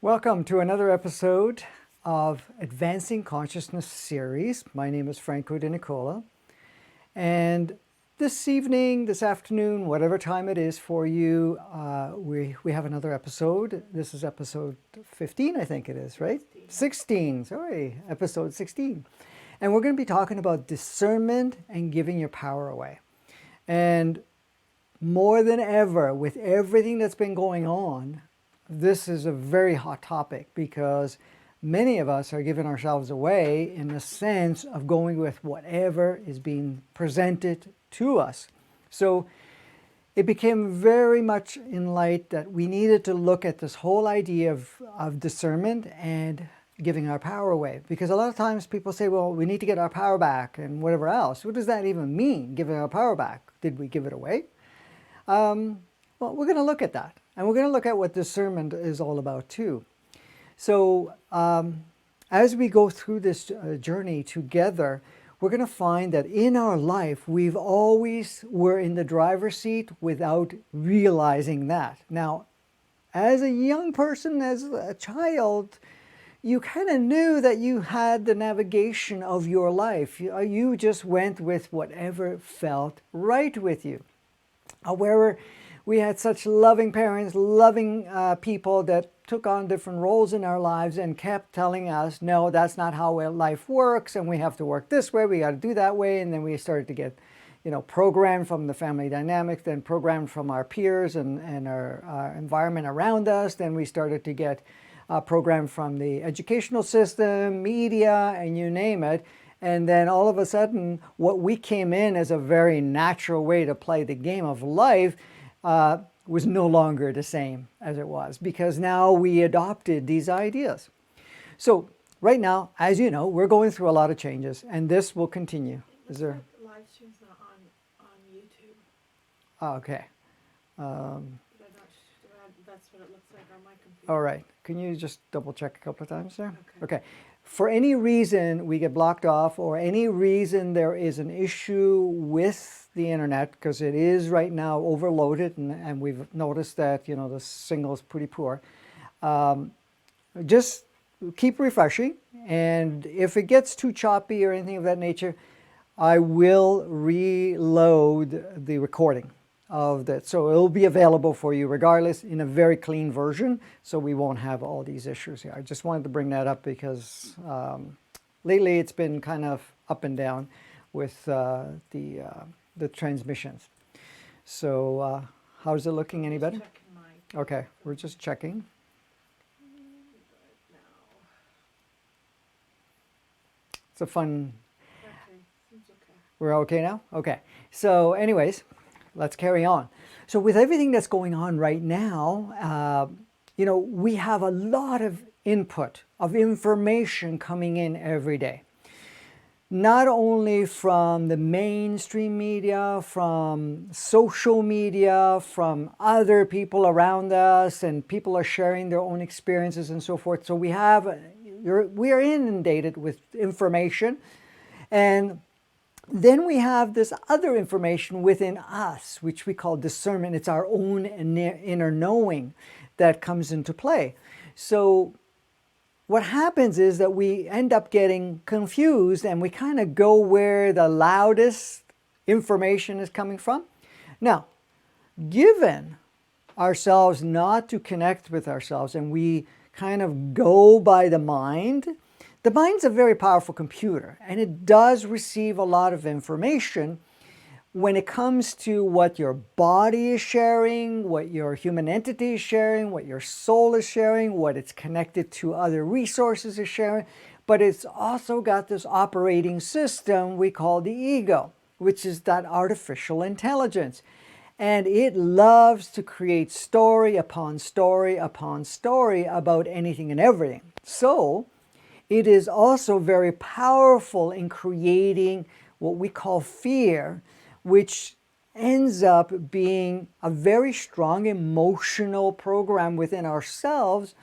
Welcome to another episode of Advancing Consciousness series. My name is FRANCO DENICOLA. And this evening, this afternoon, whatever time it is for you, we have another episode. This is episode 15, I think it is, right? 16, sorry, episode 16. And we're going to be talking about discernment and giving your power away. And more than ever, with everything that's been going on, this is a very hot topic because many of us are giving ourselves away in the sense of going with whatever is being presented to us. So it became very much in light that we needed to look at this whole idea of discernment and giving our power away. Because a lot of times people say, well, we need to get our power back and whatever else. What does that even mean, giving our power back? Did we give it away? Well, we're going to look at that. And we're going to look at what discernment is all about too. So as we go through this journey together, we're going to find that in our life, we've always were in the driver's seat without realizing that. Now, as a young person, as a child, you kind of knew that you had the navigation of your life. You just went with whatever felt right with you. However, we had such loving parents, loving people that took on different roles in our lives and kept telling us, no, that's not how life works, and we have to work this way, we got to do that way. And then we started to get, programmed from the family dynamics, then programmed from our peers and our environment around us. Then we started to get programmed from the educational system, media, and you name it. And then all of a sudden, what we came in as a very natural way to play the game of life was no longer the same as it was, because now we adopted these ideas. So right now, as you know, we're going through a lot of changes, and this will continue. Is there live streams not on YouTube? Oh, okay. That's what it looks like on my computer. All right. Can you just double check a couple of times there? Okay. For any reason we get blocked off, or any reason there is an issue with the internet, because it is right now overloaded, and we've noticed that the signal is pretty poor, just keep refreshing, and if it gets too choppy or anything of that nature, I will reload the recording of that, so it'll be available for you regardless in a very clean version, so we won't have all these issues here. I just wanted to bring that up because lately it's been kind of up and down with the transmissions. So how's it looking? Any better? Okay, we're just checking. It's a fun... Okay, seems okay. We're okay now? Okay. So anyways, let's carry on. So with everything that's going on right now, we have a lot of input, of information coming in every day. Not only from the mainstream media, from social media, from other people around us, and people are sharing their own experiences and so forth. So we are inundated with information, and then we have this other information within us, which we call discernment. It's our own inner knowing that comes into play. So what happens is that we end up getting confused, and we kind of go where the loudest information is coming from. Now, given ourselves not to connect with ourselves, and we kind of go by the mind's a very powerful computer, and it does receive a lot of information when it comes to what your body is sharing, what your human entity is sharing, what your soul is sharing, what it's connected to other resources is sharing. but it's also got this operating system we call the ego, which is that artificial intelligence. And it loves to create story upon story upon story about anything and everything. So it is also very powerful in creating what we call fear, which ends up being a very strong emotional program within ourselves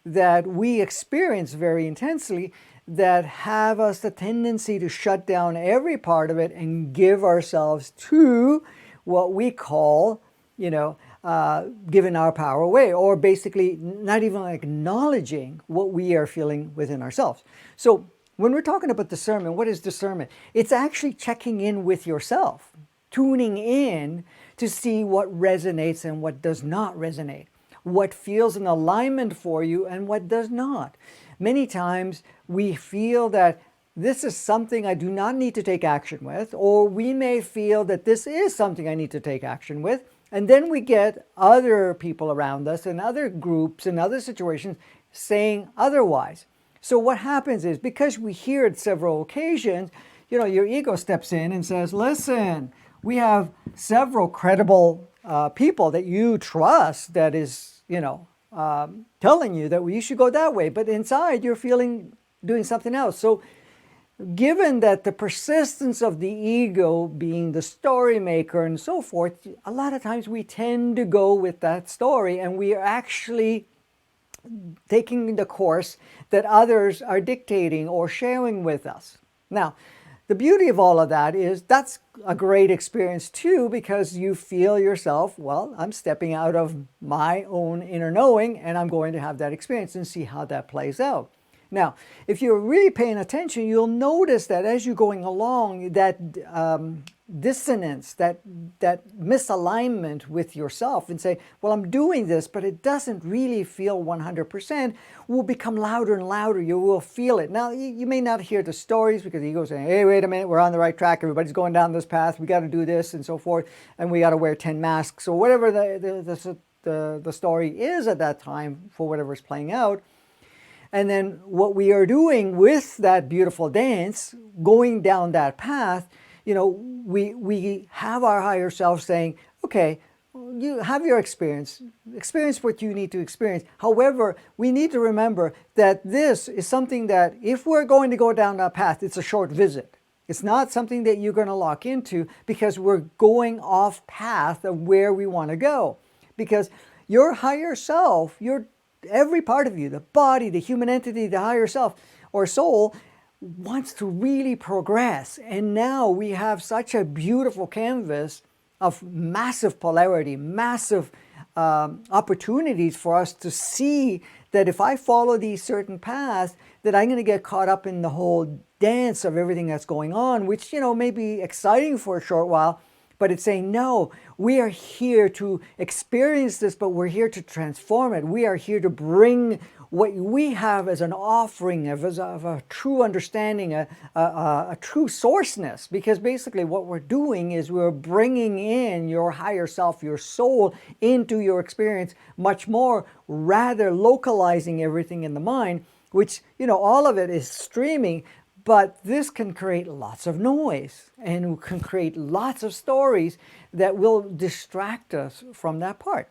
that we experience very intensely, that have us the tendency to shut down every part of it and give ourselves to what we call, giving our power away, or basically not even acknowledging what we are feeling within ourselves. So when we're talking about discernment, what is discernment? It's actually checking in with yourself, tuning in to see what resonates and what does not resonate, what feels in alignment for you and what does not. Many times we feel that this is something I do not need to take action with, or we may feel that this is something I need to take action with, and then we get other people around us and other groups and other situations saying otherwise. So what happens is, because we hear it several occasions, your ego steps in and says, listen, we have several credible people that you trust that is, telling you that you should go that way, but inside you're feeling doing something else. So given that the persistence of the ego being the story maker and so forth, a lot of times we tend to go with that story, and we are actually taking the course that others are dictating or sharing with us. Now, the beauty of all of that is that's a great experience too, because you feel yourself, well, I'm stepping out of my own inner knowing and I'm going to have that experience and see how that plays out. Now, if you're really paying attention, you'll notice that as you're going along, that dissonance, that misalignment with yourself, and say, well, I'm doing this, but it doesn't really feel 100%, will become louder and louder. You will feel it. Now, you may not hear the stories because the ego is saying, hey, wait a minute, we're on the right track. Everybody's going down this path. We got to do this and so forth. And we got to wear 10 masks or whatever the story is at that time for whatever is playing out. And then what we are doing with that beautiful dance, going down that path, we have our higher self saying, okay, you have your experience what you need to experience. However, we need to remember that this is something that if we're going to go down that path, it's a short visit. It's not something that you're going to lock into, because we're going off path of where we want to go. Because your higher self, every part of you, the body, the human entity, the higher self or soul, wants to really progress. And now we have such a beautiful canvas of massive polarity, massive opportunities for us to see that if I follow these certain paths, that I'm going to get caught up in the whole dance of everything that's going on, which, may be exciting for a short while. But it's saying, no, we are here to experience this, but we're here to transform it. We are here to bring what we have as an offering of a true understanding, a true sourceness. Because basically what we're doing is we're bringing in your higher self, your soul, into your experience much more, rather localizing everything in the mind, which, all of it is streaming. But this can create lots of noise and can create lots of stories that will distract us from that part.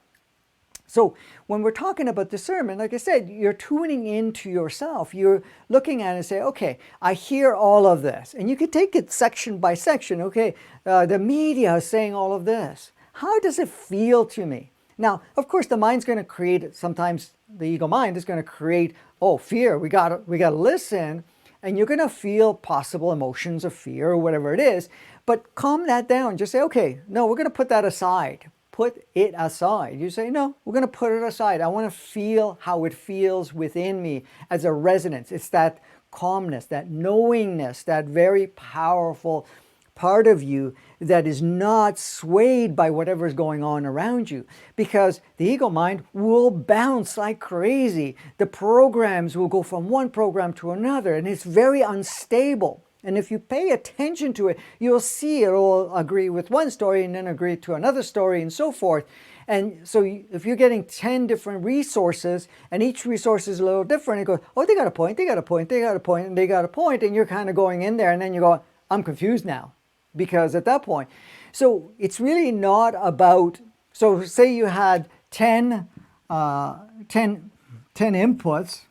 So when we're talking about discernment, like I said, you're tuning into yourself. You're looking at it and say, okay, I hear all of this. And you can take it section by section. Okay, the media is saying all of this. How does it feel to me? Now, of course, the mind's going to create, sometimes the ego mind is going to create, fear. We got to listen. And you're going to feel possible emotions of fear or whatever it is. But calm that down. Just say, okay, no, we're going to put that aside. Put it aside. You say, no, we're going to put it aside. I want to feel how it feels within me as a resonance. It's that calmness, that knowingness, that very powerful part of you that is not swayed by whatever is going on around you, because the ego mind will bounce like crazy. The programs will go from one program to another, and it's very unstable. And if you pay attention to it, you'll see it will agree with one story and then agree to another story and so forth. And so if you're getting 10 different resources and each resource is a little different, it goes, oh, they got a point, they got a point, they got a point, and they got a point, and you're kind of going in there and then you go, I'm confused now because at that point. So it's really not about, so say you had 10 inputs.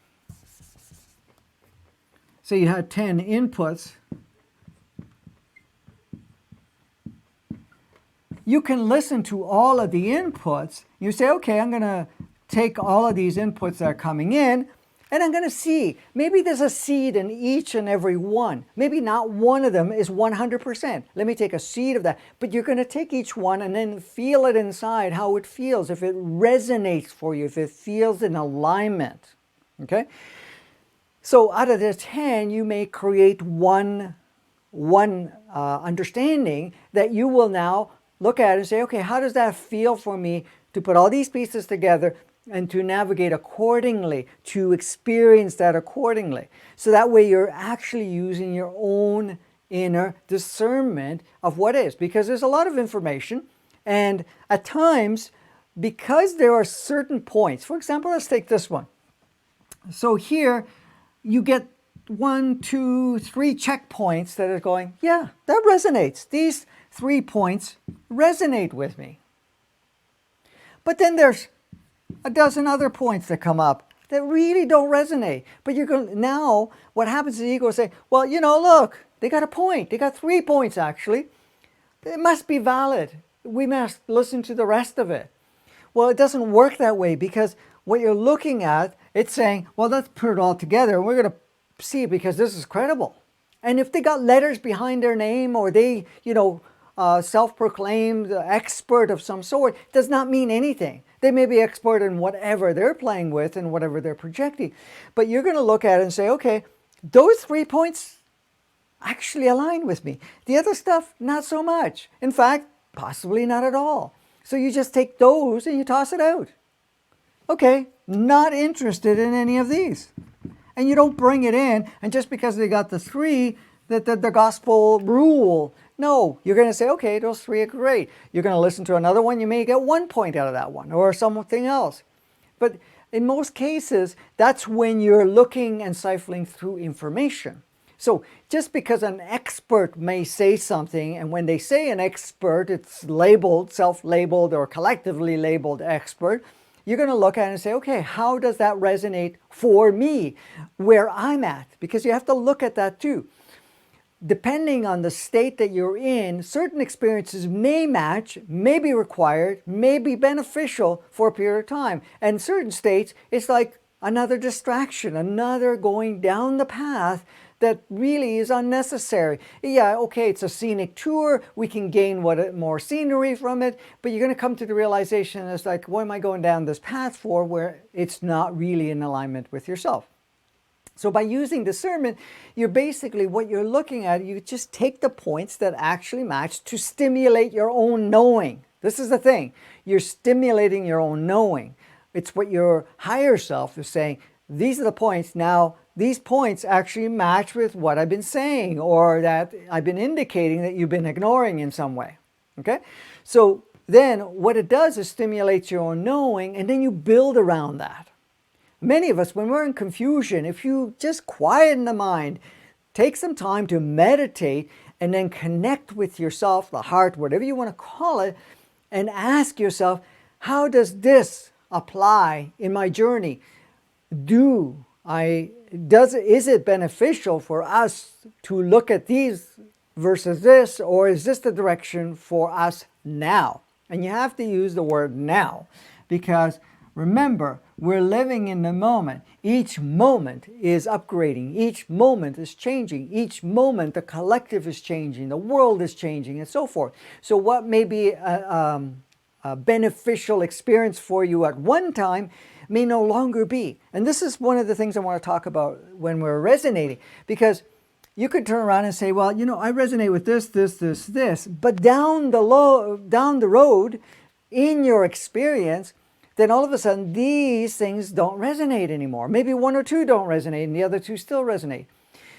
So you had 10 inputs. You can listen to all of the inputs. You say, okay, I'm going to take all of these inputs that are coming in, and I'm going to see. Maybe there's a seed in each and every one. Maybe not one of them is 100%. Let me take a seed of that. But you're going to take each one and then feel it inside, how it feels, if it resonates for you, if it feels in alignment. Okay? So out of the 10, you may create one understanding that you will now look at and say, okay, how does that feel for me to put all these pieces together and to navigate accordingly, to experience that accordingly. So that way you're actually using your own inner discernment of what is. Because there's a lot of information, and at times, because there are certain points, for example, let's take this one. So here you get 1, 2, 3 checkpoints that are going, yeah, that resonates. These 3 points resonate with me. But then there's a dozen other points that come up that really don't resonate. But you're going, now what happens is the ego will say, well, you know, look, they got a point. They got 3 points actually. It must be valid. We must listen to the rest of it. Well, it doesn't work that way, because what you're looking at, it's saying, well, let's put it all together and we're going to see, because this is credible. And if they got letters behind their name, or they, you know, self-proclaimed expert of some sort, does not mean anything. They may be expert in whatever they're playing with and whatever they're projecting. But you're going to look at it and say, okay, those 3 points actually align with me. The other stuff, not so much. In fact, possibly not at all. So you just take those and you toss it out. Okay, not interested in any of these. And you don't bring it in, and just because they got the 3, that the gospel rule. No, you're going to say, okay, those 3 are great. You're going to listen to another one, you may get 1 point out of that one, or something else. But in most cases, that's when you're looking and siphoning through information. So just because an expert may say something, and when they say an expert, it's labeled, self-labeled, or collectively labeled expert, you're going to look at it and say, okay, how does that resonate for me, where I'm at? Because you have to look at that too. Depending on the state that you're in, certain experiences may match, may be required, may be beneficial for a period of time. And certain states, it's like another distraction, another going down the path that really is unnecessary. Yeah, okay, it's a scenic tour. We can gain more scenery from it, but you're going to come to the realization, it's like, what am I going down this path for, where it's not really in alignment with yourself? So by using discernment, you're basically, what you're looking at, you just take the points that actually match to stimulate your own knowing. This is the thing. You're stimulating your own knowing. It's what your higher self is saying. These are the points. Now, these points actually match with what I've been saying, or that I've been indicating that you've been ignoring in some way. Okay? So then what it does is stimulate your own knowing, and then you build around that. Many of us, when we're in confusion, if you just quieten the mind, take some time to meditate, and then connect with yourself, the heart, whatever you want to call it, and ask yourself, how does this apply in my journey? Is it beneficial for us to look at these versus this, or is this the direction for us now? And you have to use the word now, because remember, we're living in the moment. Each moment is upgrading. Each moment is changing. Each moment the collective is changing. The world is changing, and so forth. So what may be a beneficial experience for you at one time may no longer be. And this is one of the things I want to talk about when we're resonating. Because you could turn around and say, well, you know, I resonate with this, this, this, this. But down the road in your experience, then all of a sudden these things don't resonate anymore. Maybe 1 or 2 don't resonate and the other 2 still resonate.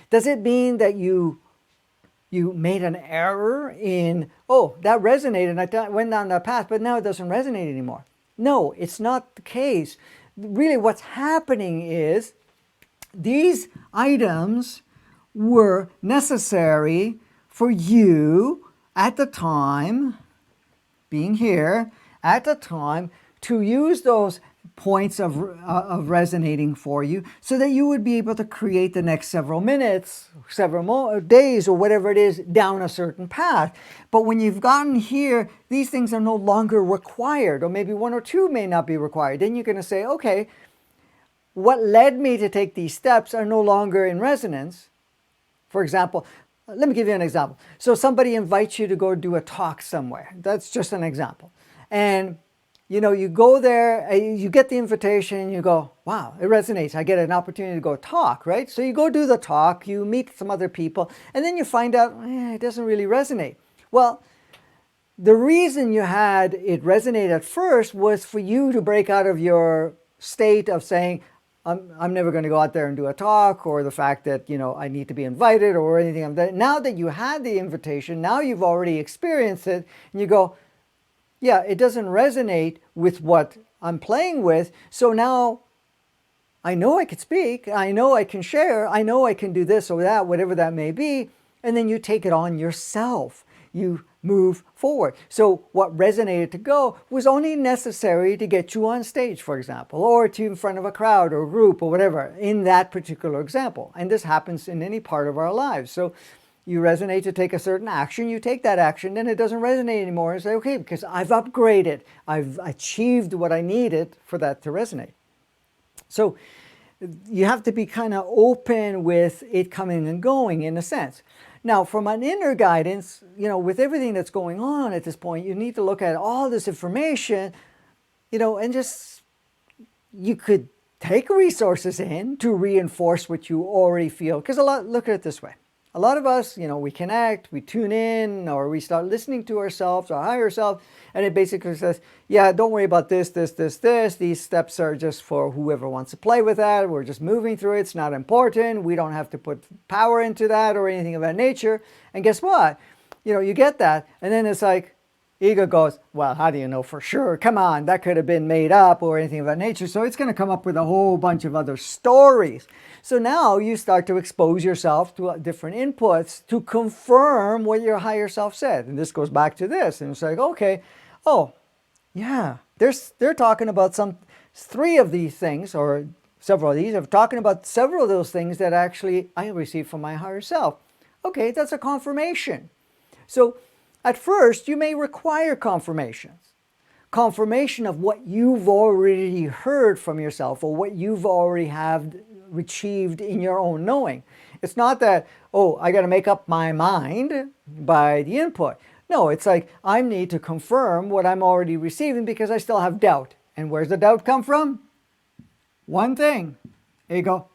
Does it mean that you you made an error in, oh, that resonated, and I went down that path, but now it doesn't resonate anymore. No, it's not the case. Really what's happening is these items were necessary for you at the time, being here, at the time, to use those points of resonating for you so that you would be able to create the next several minutes, several days, or whatever it is down a certain path. But when you've gotten here, these things are no longer required, or maybe one or two may not be required. Then you're going to say, okay, what led me to take these steps are no longer in resonance. For example, let me give you an example. So somebody invites you to go do a talk somewhere. That's just an example. And you know, you go there, you get the invitation, and you go, wow, it resonates. I get an opportunity to go talk, right? So you go do the talk, you meet some other people, and then you find out, it doesn't really resonate. Well, the reason you had it resonate at first was for you to break out of your state of saying, I'm never going to go out there and do a talk, or the fact that, you know, I need to be invited or anything like that. Now that you had the invitation, now you've already experienced it, and you go, yeah, it doesn't resonate with what I'm playing with. So now I know I can speak, I know I can share, I know I can do this or that, whatever that may be. And then you take it on yourself. You move forward. So what resonated to go was only necessary to get you on stage, for example, or to in front of a crowd or a group or whatever in that particular example. And this happens in any part of our lives. So you resonate to take a certain action, you take that action, then it doesn't resonate anymore, and say, okay, because I've upgraded, I've achieved what I needed for that to resonate. So you have to be kind of open with it coming and going in a sense. Now, from an inner guidance, you know, with everything that's going on at this point, you need to look at all this information, you know, and just, you could take resources in to reinforce what you already feel. Because look at it this way. A lot of us, you know, we connect, we tune in, or we start listening to ourselves, our higher self, and it basically says, yeah, don't worry about this, this, this, this. These steps are just for whoever wants to play with that. We're just moving through it. It's not important. We don't have to put power into that or anything of that nature. And guess what? You know, you get that, and then it's like, ego goes, well, how do you know for sure? Come on, that could have been made up or anything of that nature. So it's going to come up with a whole bunch of other stories. So now you start to expose yourself to different inputs to confirm what your higher self said. And this goes back to this. And it's like, okay, oh, yeah, they're talking about three of these things, or several of these, are talking about several of those things that actually I received from my higher self. Okay, that's a confirmation. So at first, you may require confirmations. Confirmation of what you've already heard from yourself, or what you've already have achieved in your own knowing. It's not that, oh, I got to make up my mind by the input. No, it's like I need to confirm what I'm already receiving because I still have doubt. And where's the doubt come from? One thing, ego.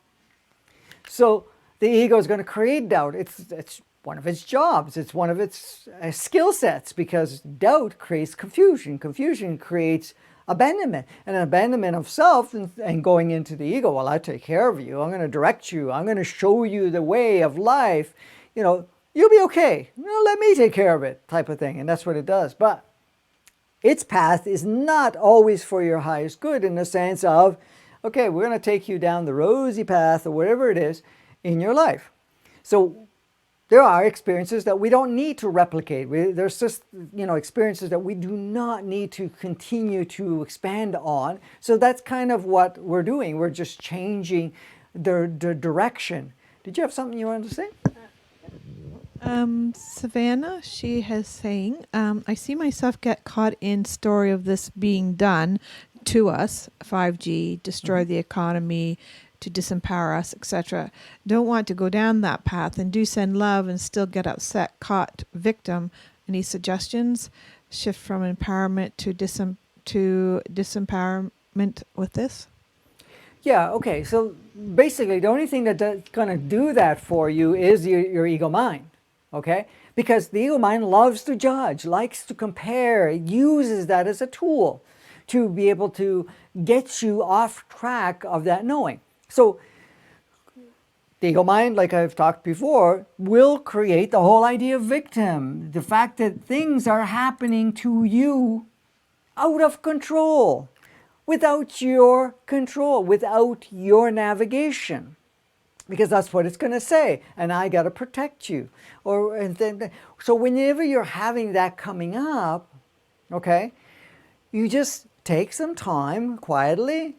So the ego is going to create doubt. It's one of its jobs. It's one of its skill sets, because doubt creates confusion. Confusion creates abandonment, and an abandonment of self, and going into the ego. Well, I take care of you. I'm going to direct you. I'm going to show you the way of life. You know, you'll be okay. You know, let me take care of it, type of thing. And that's what it does. But its path is not always for your highest good, in the sense of, okay, we're going to take you down the rosy path, or whatever it is in your life. So there are experiences that we don't need to replicate. There's just, you know, experiences that we do not need to continue to expand on. So that's kind of what we're doing. We're just changing the direction. Did you have something you wanted to say? Savannah, she has saying, I see myself get caught in story of this being done to us, 5G, destroy the economy, to disempower us, etc. Don't want to go down that path, and do send love and still get upset, caught victim. Any suggestions? Shift from empowerment to disempowerment with this? Yeah, okay. So basically the only thing that's going to do that for you is your ego mind, okay? Because the ego mind loves to judge, likes to compare, it uses that as a tool to be able to get you off track of that knowing. So the ego mind, like I've talked before, will create the whole idea of victim. The fact that things are happening to you out of control, without your control, without your navigation. Because that's what it's going to say. And I got to protect you. So whenever you're having that coming up, okay, you just take some time quietly.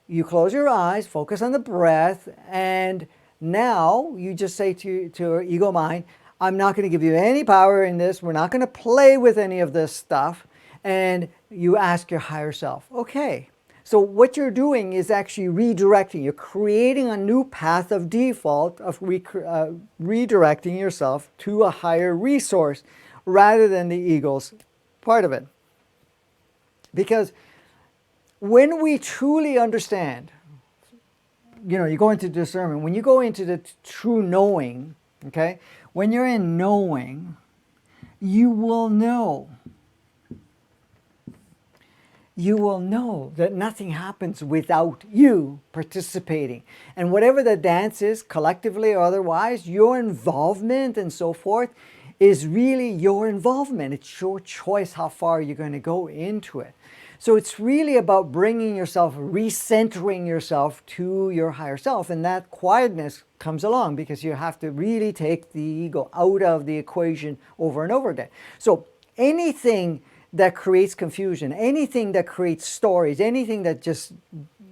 You close your eyes, focus on the breath, and now you just say to your ego mind, I'm not going to give you any power in this. We're not going to play with any of this stuff. And you ask your higher self, okay. So what you're doing is actually redirecting. You're creating a new path of default of redirecting yourself to a higher resource rather than the ego's part of it. Because when we truly understand, you go into discernment, when you go into the true knowing, okay, when you're in knowing, you will know that nothing happens without you participating. And whatever the dance is, collectively or otherwise, your involvement and so forth is really your involvement. It's your choice how far you're going to go into it. So it's really about bringing yourself, recentering yourself to your higher self. And that quietness comes along because you have to really take the ego out of the equation over and over again. So anything that creates confusion, anything that creates stories, anything that just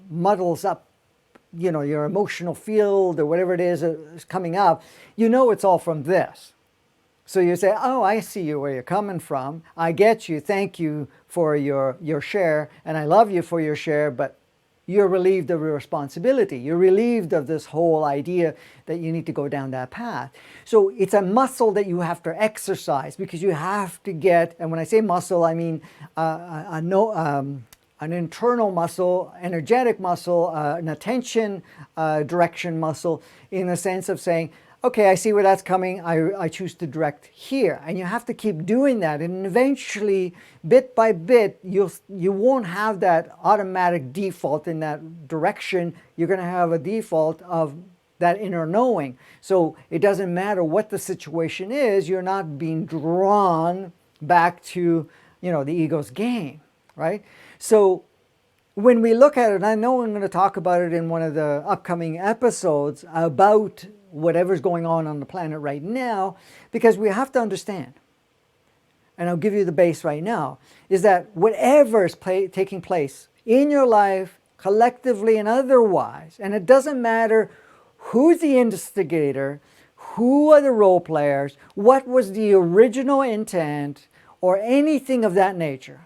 muddles up, your emotional field or whatever it is coming up, it's all from this. So you say, oh, I see where you're coming from. I get you. Thank you for your share. And I love you for your share, but you're relieved of your responsibility. You're relieved of this whole idea that you need to go down that path. So it's a muscle that you have to exercise because you have to get, and when I say muscle, I mean an internal muscle, energetic muscle, an attention direction muscle, in the sense of saying, okay, I see where that's coming. I choose to direct here. And you have to keep doing that. And eventually, bit by bit, you won't have that automatic default in that direction. You're going to have a default of that inner knowing. So it doesn't matter what the situation is. You're not being drawn back to, the ego's game, right? So when we look at it, and I know I'm going to talk about it in one of the upcoming episodes about whatever's going on the planet right now, because we have to understand, and I'll give you the base right now, is that whatever is taking place in your life, collectively and otherwise, and it doesn't matter who's the instigator, who are the role players, what was the original intent, or anything of that nature.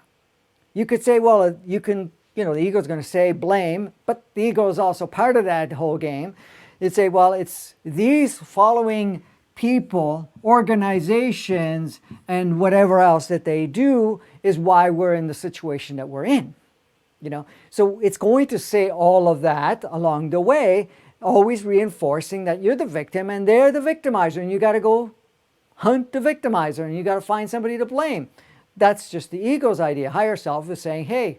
You could say, well, you can, the ego is going to say blame, but the ego is also part of that whole game. It'd say, well, it's these following people, organizations, and whatever else that they do is why we're in the situation that we're in. So it's going to say all of that along the way, always reinforcing that you're the victim and they're the victimizer, and you got to go hunt the victimizer, and you got to find somebody to blame. That's just the ego's idea. Higher self is saying, hey,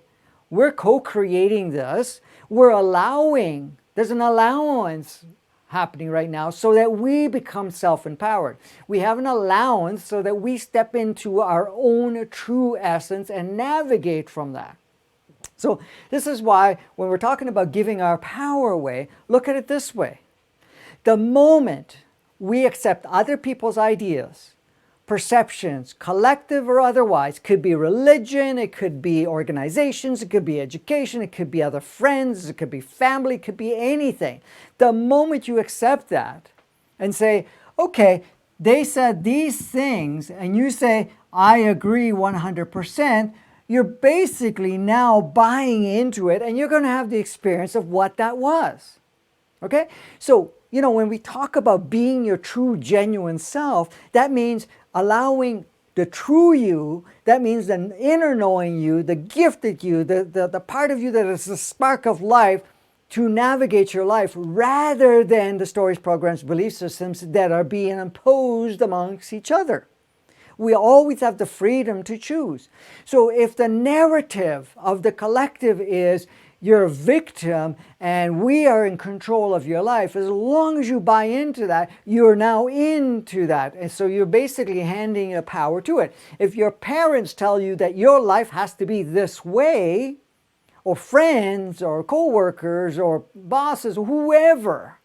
we're co-creating this. We're allowing, there's an allowance happening right now so that we become self-empowered. We have an allowance so that we step into our own true essence and navigate from that. So this is why when we're talking about giving our power away, look at it this way. The moment we accept other people's ideas, perceptions, collective or otherwise, could be religion, it could be organizations, it could be education, it could be other friends, it could be family, it could be anything. The moment you accept that and say, okay, they said these things, and you say, I agree 100%, you're basically now buying into it, and you're going to have the experience of what that was. Okay? So, when we talk about being your true, genuine self, that means allowing the true you, that means the inner knowing you, the gifted you, the part of you that is the spark of life to navigate your life rather than the stories, programs, belief systems that are being imposed amongst each other. We always have the freedom to choose. So if the narrative of the collective is you're a victim and we are in control of your life. As long as you buy into that, you're now into that. And so you're basically handing the power to it. If your parents tell you that your life has to be this way, or friends or co-workers or bosses, whoever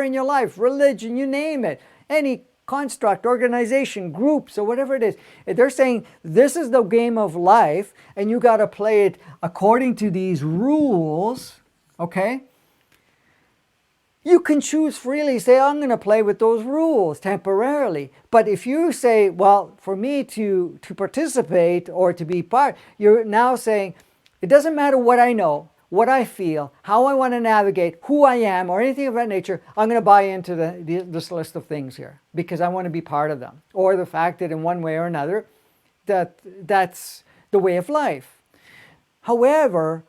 in your life, religion, you name it, any construct, organization, groups, or whatever it is, if they're saying this is the game of life and you got to play it according to these rules, okay? You can choose freely, say, I'm going to play with those rules temporarily. But if you say, well, for me to participate or to be part, you're now saying, it doesn't matter what I know, what I feel, how I want to navigate, who I am, or anything of that nature, I'm going to buy into this list of things here because I want to be part of them. Or the fact that in one way or another, that's the way of life. However,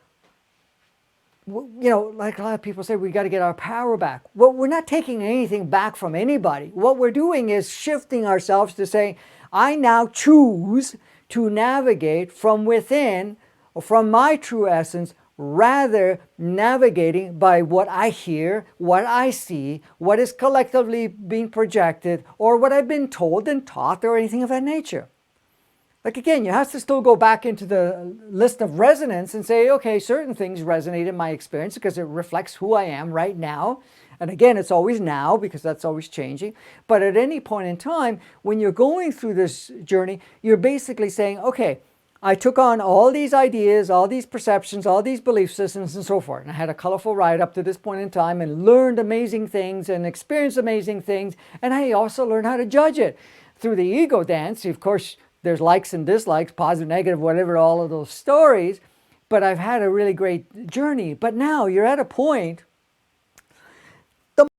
like a lot of people say, we got to get our power back. Well, we're not taking anything back from anybody. What we're doing is shifting ourselves to saying, I now choose to navigate from within, or from my true essence, rather navigating by what I hear, what I see, what is collectively being projected, or what I've been told and taught, or anything of that nature. Like again, you have to still go back into the list of resonance and say, okay, certain things resonate in my experience because it reflects who I am right now. And again, it's always now because that's always changing. But at any point in time, when you're going through this journey, you're basically saying, okay, I took on all these ideas, all these perceptions, all these belief systems and so forth. And I had a colorful ride up to this point in time and learned amazing things and experienced amazing things. And I also learned how to judge it through the ego dance. Of course, there's likes and dislikes, positive, negative, whatever, all of those stories. But I've had a really great journey. But now you're at a point